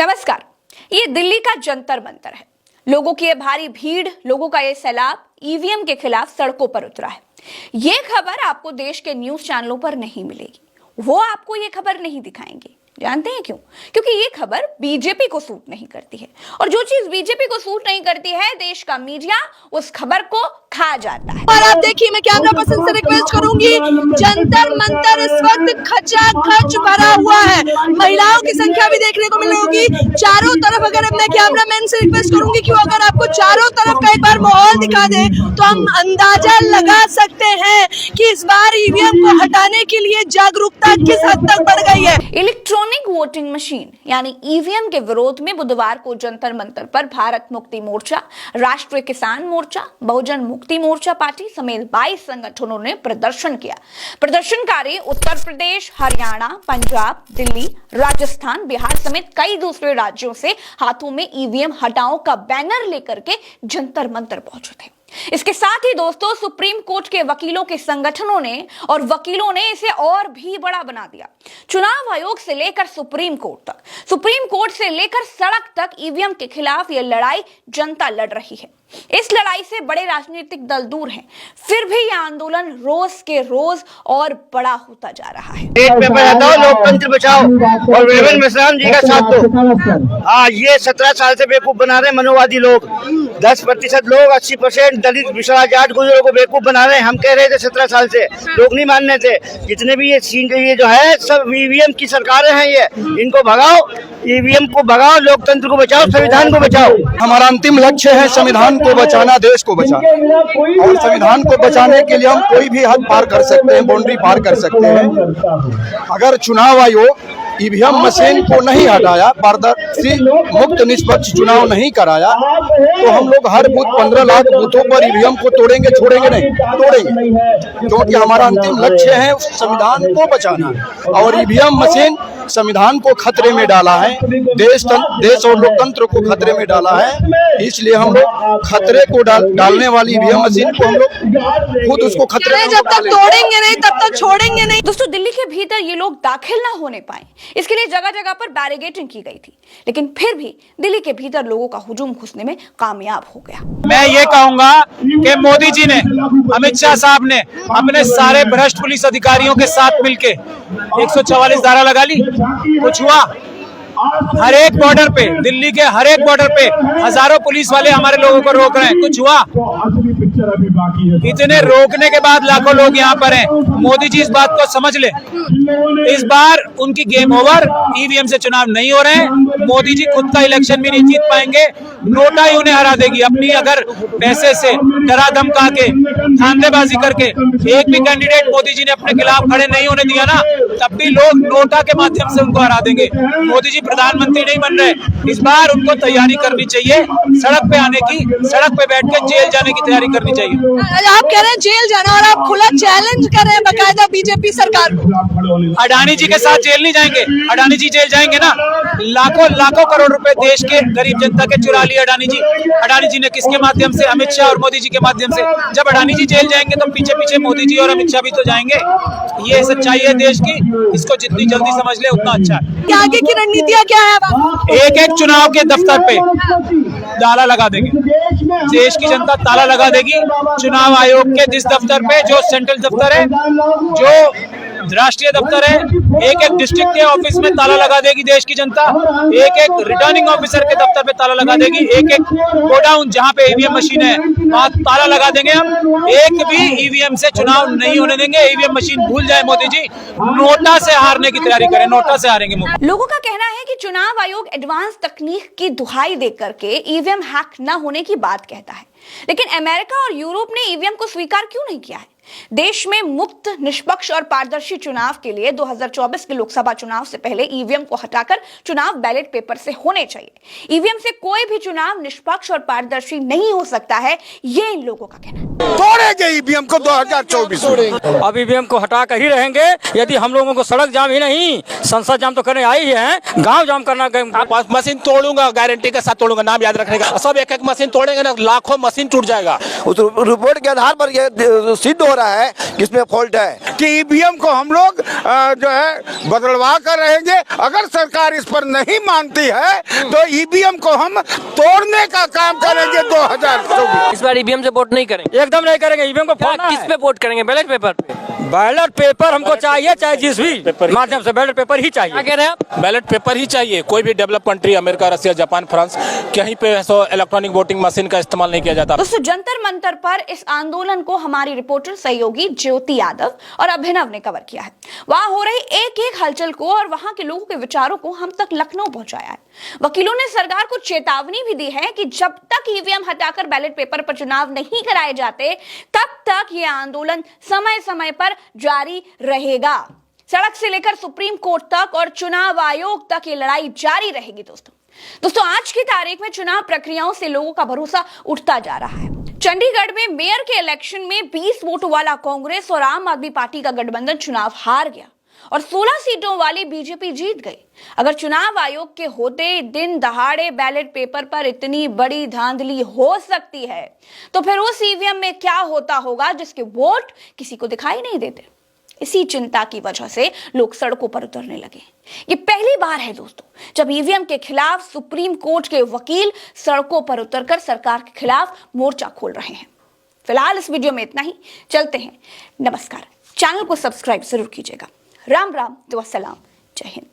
नमस्कार। ये दिल्ली का जंतर मंतर है। लोगों की ये भारी भीड़, लोगों का ये सैलाब ईवीएम के खिलाफ सड़कों पर उतरा है। ये खबर आपको देश के न्यूज चैनलों पर नहीं मिलेगी। वो आपको ये खबर नहीं दिखाएंगे। जानते हैं क्यों? क्योंकि ये खबर बीजेपी को सूट नहीं करती है, और जो चीज बीजेपी को सूट नहीं करती है, देश का मीडिया उस खबर को खा जाता है। और आप देखिए, मैं कैमरा पर्सन से रिक्वेस्ट करूंगी, जंतर मंतर इस वक्त खचाखच भरा हुआ है। महिलाओं की संख्या भी देखने को मिलेगी चारों तरफ। अगर अपने कैमरा मैन से रिक्वेस्ट करूंगी कि वो अगर आपको चारों तरफ का एक बार माहौल दिखा दे, तो हम अंदाजा लगा सकते हैं कि इस बार ईवीएम को हटाने के लिए जागरूकता किस हद तक बढ़ गई है। इलेक्ट्रॉनिक वोटिंग मशीन यानी ईवीएम के विरोध में बुधवार को जंतर मंतर पर भारत मुक्ति मोर्चा, राष्ट्रीय किसान मोर्चा, बहुजन मुक्ति मोर्चा पार्टी समेत 22 संगठनों ने प्रदर्शन किया। प्रदर्शनकारी उत्तर प्रदेश, हरियाणा, पंजाब, दिल्ली, राजस्थान, बिहार समेत कई दूसरे राज्यों से हाथों में ईवीएम हटाओ का बैनर लेकर के जंतर मंतर पहुंचे थे। इसके साथ ही दोस्तों, सुप्रीम कोर्ट के वकीलों के संगठनों ने और वकीलों ने इसे और भी बड़ा बना दिया। चुनाव आयोग से लेकर सुप्रीम कोर्ट तक, सुप्रीम कोर्ट से लेकर सड़क तक ईवीएम के खिलाफ यह लड़ाई जनता लड़ रही है। इस लड़ाई से बड़े राजनीतिक दल दूर हैं, फिर भी यह आंदोलन रोज के रोज और बड़ा होता जा रहा है। एक पेपर हटाओ, लोकतंत्र बचाओ और विवेक मिश्राम जी का साथ दो। हाँ, ये 17 साल से बेवकूफ बना रहे मनोवादी लोग। 10% लोग, 80% दलित, पिछड़ा, जाट, गुजरों को बेवकूफ बना रहे हैं। हम कह रहे थे 17 साल से, लोग नहीं मान रहे थे। जितने भी ये जो है सब ईवीएम की सरकारें हैं, ये इनको भगाओ, ईवीएम को भगाओ, लोकतंत्र को बचाओ, संविधान को बचाओ। हमारा अंतिम लक्ष्य है संविधान को बचाना, देश को बचाना। और संविधान को बचाने के लिए हम कोई भी हद पार कर सकते हैं, बाउंड्री पार कर सकते हैं। अगर चुनाव आयोग ईवीएम मशीन को नहीं हटाया, पारदर्शी मुक्त निष्पक्ष चुनाव नहीं कराया, तो हम लोग हर बूथ 15 लाख बूथों पर ईवीएम को तोड़ेंगे, छोड़ेंगे नहीं, तोड़ेंगे। क्योंकि हमारा अंतिम लक्ष्य है संविधान को बचाना, और ईवीएम मशीन संविधान को खतरे में डाला है, देश और लोकतंत्र को खतरे में डाला है। इसलिए हम लोग खतरे को डालने वाली ईवीएम मशीन को हम लोग खुद उसको खतरे में जब तक तोड़ेंगे नहीं तब तक छोड़ेंगे नहीं। दोस्तों, दिल्ली के भीतर ये लोग दाखिल ना होने पाए, इसके लिए जगह जगह पर बैरिकेडिंग की गई थी, लेकिन फिर भी दिल्ली के भीतर लोगों का हुजूम घुसने में कामयाब हो गया। मैं ये कहूंगा कि मोदी जी ने, अमित शाह साहब ने अपने सारे भ्रष्ट पुलिस अधिकारियों के साथ मिलके 144 धारा लगा ली। कुछ हुआ? हर एक बॉर्डर पे, दिल्ली के हर एक बॉर्डर पे हजारों पुलिस वाले हमारे लोगों को रोक रहे हैं। कुछ हुआ? इतने रोकने के बाद लाखों लोग यहाँ पर हैं। मोदी जी इस बात को समझ ले, इस बार उनकी गेम ओवर। ईवीएम से चुनाव नहीं हो रहे हैं। मोदी जी खुद का इलेक्शन भी नहीं जीत पाएंगे। नोटा ही उन्हें हरा देगी। अपनी अगर पैसे से डरा धमका के, धांधलेबाजी करके एक भी कैंडिडेट मोदी जी ने अपने खिलाफ खड़े नहीं होने दिया ना, तब भी लोग नोटा के माध्यम से उनको हरा देंगे। मोदी जी प्रधानमंत्री नहीं बन रहे। इस बार उनको तैयारी करनी चाहिए सड़क पे आने की, सड़क पे बैठ के जेल जाने की तैयारी करनी चाहिए। आप कह रहे हैं जेल जाना, और आप खुला चैलेंज कर रहे हैं बाकायदा बीजेपी सरकार को। अडानी जी के साथ जेल नहीं जाएंगे। अडानी जी जेल जाएंगे ना। लाखों लाखों करोड़ रुपए देश के गरीब जनता के चुरा लिए अडानी जी। अडानी जी ने किसके माध्यम से? अमित शाह और मोदी जी के माध्यम से। जब अडानी जी जेल जाएंगे तो पीछे पीछे मोदी जी और अमित शाह भी तो जाएंगे। ये सच्चाई है देश की, इसको जितनी जल्दी समझ ले उतना अच्छा है। आगे की रणनीतियाँ क्या है? एक एक चुनाव के दफ्तर पे ताला लगा देंगे। देश की जनता ताला लगा देगी। चुनाव आयोग के जिस दफ्तर पे, जो सेंट्रल दफ्तर है, जो राष्ट्रीय दफ्तर है, एक एक डिस्ट्रिक्ट के ऑफिस में ताला लगा देगी देश की जनता। एक एक रिटर्निंग ऑफिसर के दफ्तर पे ताला लगा देगी। एक एक गोडाउन जहाँ पे ईवीएम मशीन है, वहाँ ताला लगा देंगे हम। एक भी ईवीएम से चुनाव नहीं होने देंगे। ईवीएम मशीन भूल जाए मोदी जी। नोटा से हारने की तैयारी करें, नोटा से हारेंगे मोदी। लोगों का कहना है कि चुनाव आयोग एडवांस तकनीक की दुहाई दे करके ईवीएम हैक न होने की बात कहता है, लेकिन अमेरिका और यूरोप ने ईवीएम को स्वीकार क्यों नहीं किया है? देश में मुक्त, निष्पक्ष और पारदर्शी चुनाव के लिए 2024 के लोकसभा चुनाव से पहले ईवीएम को हटाकर चुनाव बैलेट पेपर से होने चाहिए। ईवीएम से कोई भी चुनाव निष्पक्ष और पारदर्शी नहीं हो सकता है, ये इन लोगों का कहना है। तोड़ेंगे ईवीएम को 2024 में। अब ईवीएम को हटा कर ही रहेंगे। यदि हम लोगों को सड़क जाम ही नहीं, संसद जाम तो करने आई ही है, गांव जाम करना। मशीन तोड़ूंगा, गारंटी के साथ तोड़ूंगा, नाम याद रखने का। सब एक एक मशीन तोड़ेंगे ना, लाखों मशीन टूट जाएगा। उस रिपोर्ट के आधार पर यह सिद्ध हो हो रहा है कि इसमें फॉल्ट है कि ईवीएम को हम लोग जो है बदलवा कर रहेंगे। अगर सरकार इस पर नहीं मानती है तो ईवीएम को हम तोड़ने का काम करेंगे 2024। इस बार ईवीएम से वोट नहीं करेंगे? एकदम नहीं करेंगे। ईवीएम को फोड़ना किस है। पे वोट करेंगे? बैलेट पेपर पे? बैलेट पेपर हमको चाहिए, चाहे जिस भी माध्यम से बैलेट पेपर ही क्या चाहिए। कह रहे हैं आप? बैलेट पेपर ही चाहिए। कोई भी डेवलप कंट्री, अमेरिका, रसिया, जापान, फ्रांस, कहीं पे इलेक्ट्रॉनिक वोटिंग मशीन का इस्तेमाल नहीं किया जाता। दोस्तों, जंतर मंतर पर इस आंदोलन को हमारी रिपोर्टर सहयोगी ज्योति यादव और अभिनव ने कवर किया है। वहां हो रही एक एक हलचल को और वहां के लोगों के विचारों को हम तक लखनऊ पहुंचाया है। वकीलों ने सरकार को चेतावनी भी दी है कि जब तक ईवीएम हटाकर बैलेट पेपर पर चुनाव नहीं कराए जाते, तब तक यह आंदोलन समय समय पर जारी रहेगा। सड़क से लेकर सुप्रीम कोर्ट तक और चुनाव आयोग तक ये लड़ाई जारी रहेगी। दोस्तों, आज की तारीख में चुनाव प्रक्रियाओं से लोगों का भरोसा उठता जा रहा है। चंडीगढ़ में मेयर के इलेक्शन में 20 वोटों वाला कांग्रेस और आम आदमी पार्टी का गठबंधन चुनाव हार गया और 16 सीटों वाली बीजेपी जीत गई। अगर चुनाव आयोग के होते दिन दहाड़े बैलेट पेपर पर इतनी बड़ी धांधली हो सकती है, तो फिर उस ईवीएम में क्या होता होगा जिसके वोट किसी को दिखाई नहीं देते। इसी चिंता की वजह से लोग सड़कों पर उतरने लगे। ये पहली बार है दोस्तों जब ईवीएम के खिलाफ सुप्रीम कोर्ट के वकील सड़कों पर उतरकर सरकार के खिलाफ मोर्चा खोल रहे हैं। फिलहाल इस वीडियो में इतना ही। चलते हैं। नमस्कार। चैनल को सब्सक्राइब जरूर कीजिएगा। राम राम, दुआ सलाम, जय हिंद।